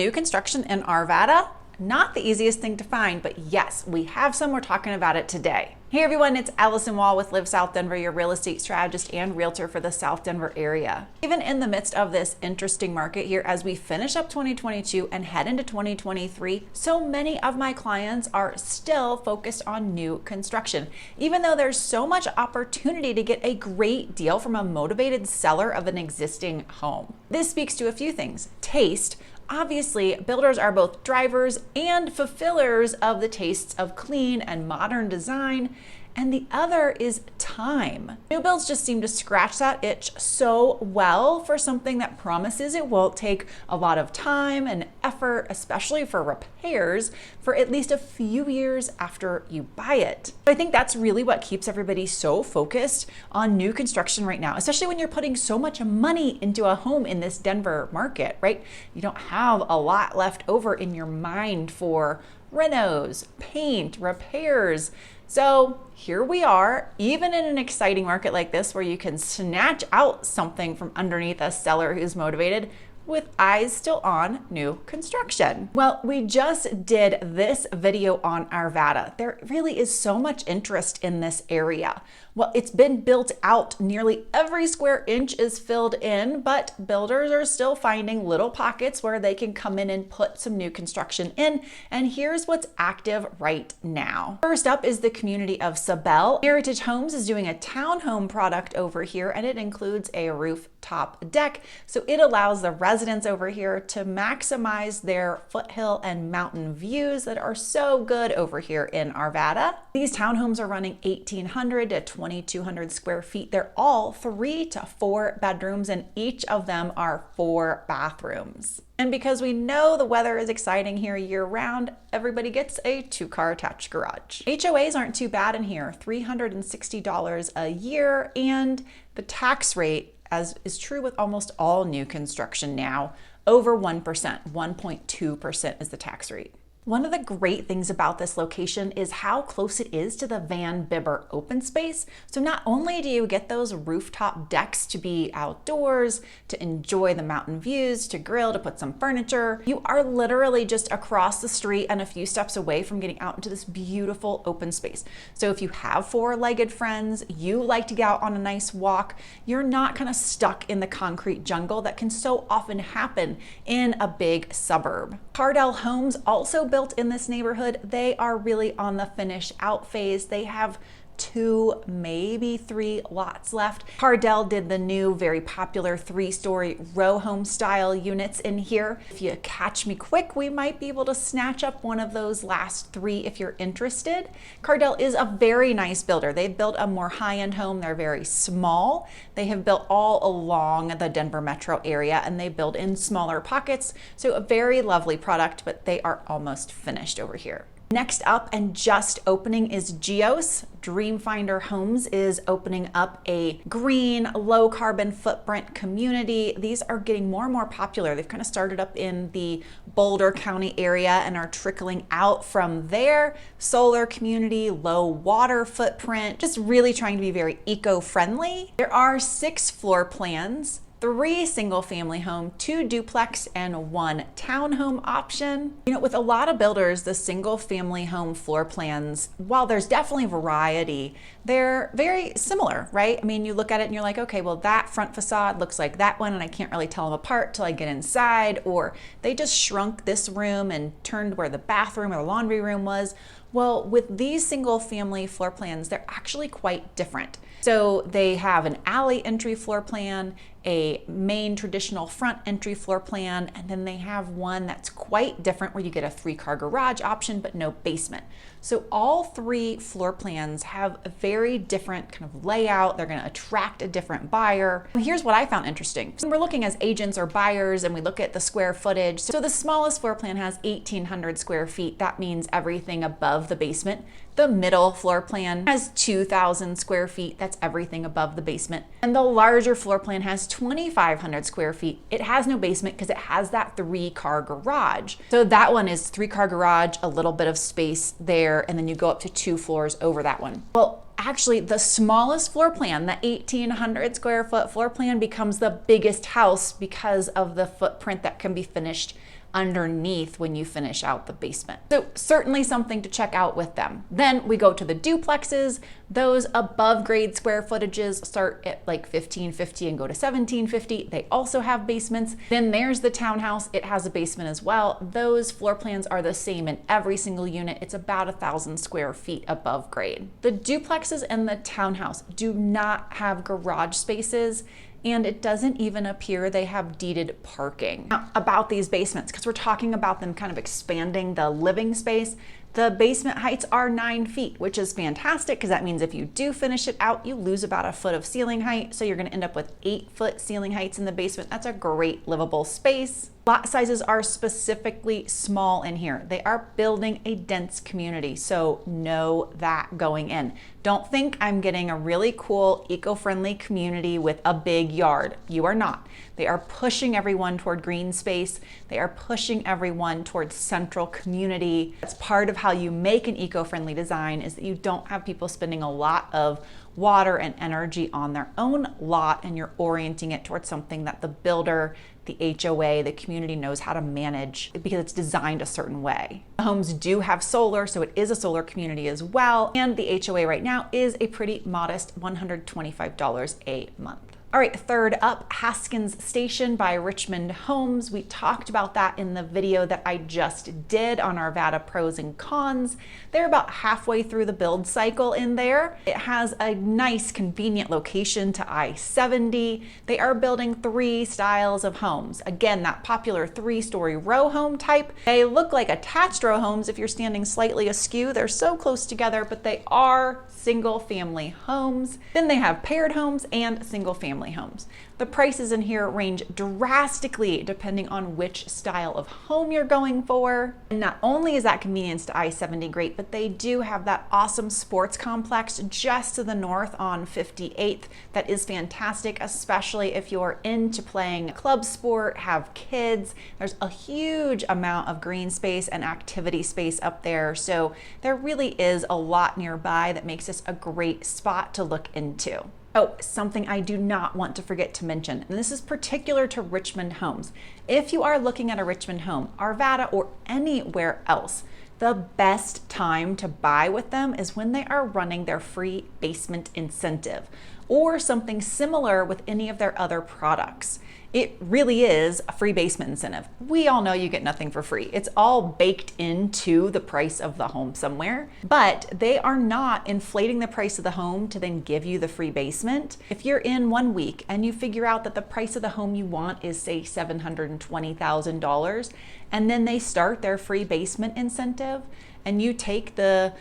New construction in Arvada, not the easiest thing to find, but yes, we have some. We're talking about it today. Hey everyone, it's Alyson Wahl with Live South Denver, your real estate strategist and realtor for the South Denver area. Even in the midst of this interesting market here, as we finish up 2022 and head into 2023, so many of my clients are still focused on new construction, even though there's so much opportunity to get a great deal from a motivated seller of an existing home. This speaks to a few things. Taste. Obviously, builders are both drivers and fulfillers of the tastes of clean and modern design, and the other is time. New builds just seem to scratch that itch so well for something that promises it won't take a lot of time and effort, especially for repairs, for at least a few years after you buy it. I think that's really what keeps everybody so focused on new construction right now, especially when you're putting so much money into a home in this Denver market, right? You don't have a lot left over in your mind for renos, paint, repairs. So here we are, even in an exciting market like this where you can snatch out something from underneath a seller who's motivated with eyes still on new construction. Well, we just did this video on Arvada. There really is so much interest in this area. Well, it's been built out. Nearly every square inch is filled in, but builders are still finding little pockets where they can come in and put some new construction in. And here's what's active right now. First up is the community of Sabel. Heritage Homes is doing a townhome product over here, and it includes a rooftop deck. So it allows the residents over here to maximize their foothill and mountain views that are so good over here in Arvada. These townhomes are running 1,800 to 2,200 square feet. They're all 3 to 4 bedrooms, and each of them are 4 bathrooms. And because we know the weather is exciting here year round, everybody gets a 2-car attached garage. HOAs aren't too bad in here, $360 a year, and the tax rate, as is true with almost all new construction now, over 1%, 1.2% is the tax rate. One of the great things about this location is how close it is to the Van Bibber open space. So not only do you get those rooftop decks to be outdoors, to enjoy the mountain views, to grill, to put some furniture, you are literally just across the street and a few steps away from getting out into this beautiful open space. So if you have 4-legged friends, you like to get out on a nice walk, you're not kind of stuck in the concrete jungle that can so often happen in a big suburb. Cardell Homes also built in this neighborhood. They are really on the finish out phase. They have 2, maybe 3 lots left. Cardell did the new, very popular 3-story row home style units in here. If you catch me quick, we might be able to snatch up one of those last 3 if you're interested. Cardell is a very nice builder. They've built a more high-end home. They're very small. They have built all along the Denver metro area, and they build in smaller pockets. So a very lovely product, but they are almost finished over here. Next up, and just opening, is Geos. Dreamfinder Homes is opening up a green, low carbon footprint community. These are getting more and more popular. They've kind of started up in the Boulder County area and are trickling out from there. Solar community, low water footprint, just really trying to be very eco-friendly. There are 6 floor plans, 3 single-family home, 2 duplex, and 1 townhome option. You know, with a lot of builders, the single-family home floor plans, while there's definitely variety, they're very similar, right? I mean, you look at it and you're like, okay, well, that front facade looks like that one, and I can't really tell them apart till I get inside, or they just shrunk this room and turned where the bathroom or the laundry room was. Well, with these single-family floor plans, they're actually quite different. So they have an alley entry floor plan, a main traditional front entry floor plan, and then they have one that's quite different where you get a 3-car garage option but no basement. So all 3 floor plans have a very different kind of layout. They're going to attract a different buyer. Here's what I found interesting. When we're looking as agents or buyers and we look at the square footage, so the smallest floor plan has 1,800 square feet. That means everything above the basement. The middle floor plan has 2,000 square feet. That's everything above the basement. And the larger floor plan has 2,500 square feet. It has no basement because it has that 3-car garage. So that one is 3-car garage, a little bit of space there, and then you go up to 2 floors over that one. Well, actually the smallest floor plan, the 1,800 square foot floor plan, becomes the biggest house because of the footprint that can be finished underneath when you finish out the basement. So certainly something to check out with them. Then we go to the duplexes. Those above grade square footages start at like 1550 and go to 1750. They also have basements. Then there's the townhouse. It has a basement as well. Those floor plans are the same in every single unit. It's about 1,000 square feet above grade. The duplexes and the townhouse do not have garage spaces, and it doesn't even appear they have deeded parking. Now, about these basements, because we're talking about them kind of expanding the living space, the basement heights are 9 feet, which is fantastic because that means if you do finish it out, you lose about a foot of ceiling height. So you're going to end up with 8-foot ceiling heights in the basement. That's a great livable space. Lot sizes are specifically small in here. They are building a dense community, so know that going in. Don't think I'm getting a really cool, eco-friendly community with a big yard. You are not. They are pushing everyone toward green space. They are pushing everyone towards central community. That's part of how you make an eco-friendly design, is that you don't have people spending a lot of water and energy on their own lot, and you're orienting it towards something that the builder, the HOA, the community knows how to manage because it's designed a certain way. The homes do have solar, so it is a solar community as well. And the HOA right now is a pretty modest $125 a month. All right, third up, Haskins Station by Richmond Homes. We talked about that in the video that I just did on Arvada pros and cons. They're about halfway through the build cycle in there. It has a nice, convenient location to I-70. They are building 3 styles of homes. Again, that popular 3-story row home type. They look like attached row homes if you're standing slightly askew. They're so close together, but they are single family homes. Then they have paired homes and single family homes. The prices in here range drastically depending on which style of home you're going for. And not only is that convenience to I-70 great, but they do have that awesome sports complex just to the north on 58th. That is fantastic, especially if you're into playing club sport, have kids. There's a huge amount of green space and activity space up there. So there really is a lot nearby that makes this a great spot to look into. Oh, something I do not want to forget to mention, and this is particular to Richmond Homes. If you are looking at a Richmond home, Arvada, or anywhere else, the best time to buy with them is when they are running their free basement incentive or something similar with any of their other products. It really is a free basement incentive. We all know you get nothing for free. It's all baked into the price of the home somewhere, but they are not inflating the price of the home to then give you the free basement. If you're in 1 week and you figure out that the price of the home you want is, say, $720,000, and then they start their free basement incentive, and you take the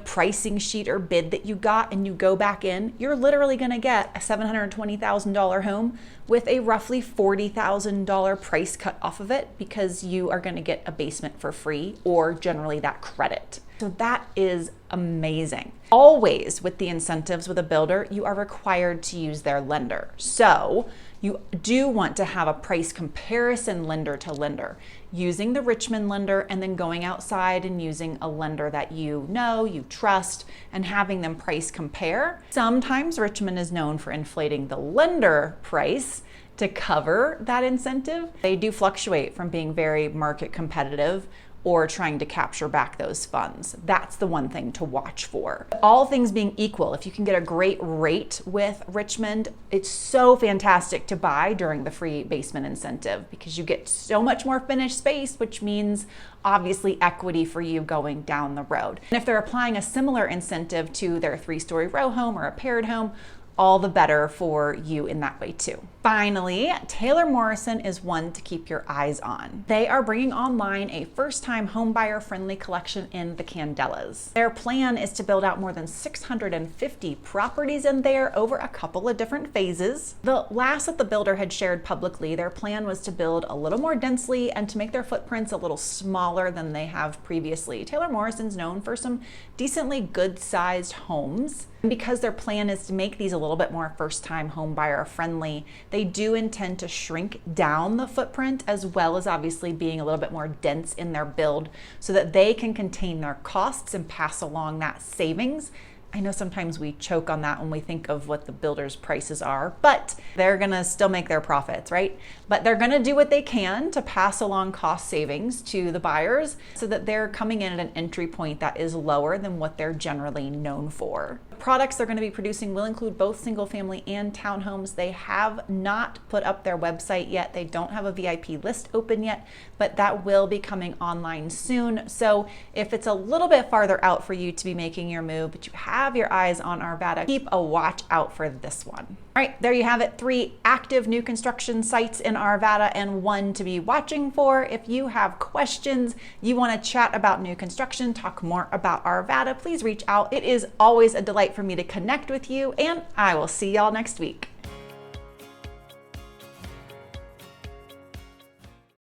pricing sheet or bid that you got and you go back in, you're literally going to get a $720,000 home with a roughly $40,000 price cut off of it, because you are going to get a basement for free, or generally that credit. So that is amazing. Always with the incentives with a builder, you are required to use their lender. So you do want to have a price comparison lender to lender, using the Richmond lender and then going outside and using a lender that you know, you trust, and having them price compare. Sometimes Richmond is known for inflating the lender price to cover that incentive. They do fluctuate from being very market competitive or trying to capture back those funds. That's the one thing to watch for. All things being equal, if you can get a great rate with Richmond, it's so fantastic to buy during the free basement incentive, because you get so much more finished space, which means obviously equity for you going down the road. And if they're applying a similar incentive to their 3-story row home or a paired home, all the better for you in that way too. Finally, Taylor Morrison is one to keep your eyes on. They are bringing online a first-time homebuyer friendly collection in the Candelas. Their plan is to build out more than 650 properties in there over a couple of different phases. The last that the builder had shared publicly, their plan was to build a little more densely and to make their footprints a little smaller than they have previously. Taylor Morrison's known for some decently good-sized homes. And because their plan is to make these a little bit more first-time homebuyer friendly, they do intend to shrink down the footprint, as well as obviously being a little bit more dense in their build, so that they can contain their costs and pass along that savings I know sometimes we choke on that when we think of what the builders' prices are, but they're gonna still make their profits, right? But they're gonna do what they can to pass along cost savings to the buyers so that they're coming in at an entry point that is lower than what they're generally known for. The products they're gonna be producing will include both single family and townhomes. They have not put up their website yet. They don't have a VIP list open yet, but that will be coming online soon. So if it's a little bit farther out for you to be making your move, but you have your eyes on Arvada, keep a watch out for this one. All right, there you have it. 3 active new construction sites in Arvada and 1 to be watching for. If you have questions, you want to chat about new construction, talk more about Arvada, please reach out. It is always a delight for me to connect with you, and I will see y'all next week.